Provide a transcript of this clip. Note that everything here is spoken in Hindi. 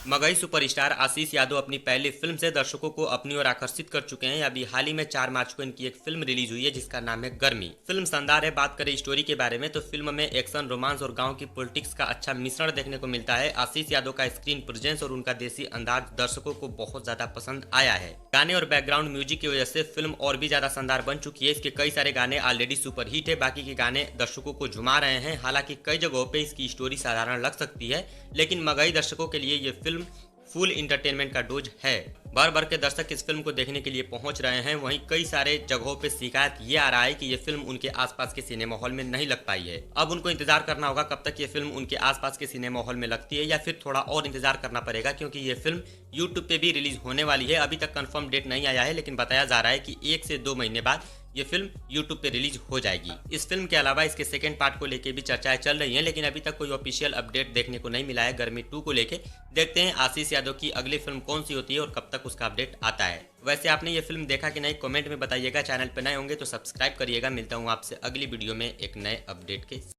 मगही सुपरस्टार आशीष यादव अपनी पहली फिल्म से दर्शकों को अपनी ओर आकर्षित कर चुके हैं। अभी हाल ही में 4 मार्च को इनकी एक फिल्म रिलीज हुई है जिसका नाम है गर्मी। फिल्म शानदार है। बात करें स्टोरी के बारे में तो फिल्म में एक्शन, रोमांस और गांव की पॉलिटिक्स का अच्छा मिश्रण देखने को मिलता है। आशीष यादव का स्क्रीन प्रेजेंस और उनका देसी अंदाज दर्शकों को बहुत ज्यादा पसंद आया है। गाने और बैकग्राउंड म्यूजिक की वजह से फिल्म और भी ज्यादा शानदार बन चुकी है। इसके कई सारे गाने ऑलरेडी सुपर हिट है, बाकी के गाने दर्शकों को झुमा रहे हैं। हालांकि कई जगहों पे इसकी स्टोरी साधारण लग सकती है, लेकिन मगही दर्शकों के लिए ये फिल्म फुल इंटरटेनमेंट का डोज है। भर भर के दर्शक इस फिल्म को देखने के लिए पहुंच रहे हैं। वहीं कई सारे जगहों पे शिकायत ये आ रहा है कि ये फिल्म उनके आसपास के सिनेमा हॉल में नहीं लग पाई है। अब उनको इंतजार करना होगा कब तक ये फिल्म उनके आसपास के सिनेमा हॉल में लगती है, या फिर थोड़ा और इंतजार करना पड़ेगा, क्योंकि ये फिल्म यूट्यूब पे भी रिलीज होने वाली है। अभी तक कंफर्म डेट नहीं आया है, लेकिन बताया जा रहा है कि 1 से 2 महीने बाद ये फिल्म यूट्यूब पे रिलीज हो जाएगी। इस फिल्म के अलावा इसके सेकंड पार्ट को लेके भी चर्चाएं चल रही हैं, लेकिन अभी तक कोई ऑफिशियल अपडेट देखने को नहीं मिला है गर्मी 2 को लेके। देखते हैं आशीष यादव की अगली फिल्म कौन सी होती है और कब तक उसका अपडेट आता है। वैसे आपने ये फिल्म देखा कि नहीं, कमेंट में बताइएगा। चैनल पे नए होंगे तो सब्सक्राइब करिएगा। मिलता हूँ आपसे अगली वीडियो में एक नए अपडेट के।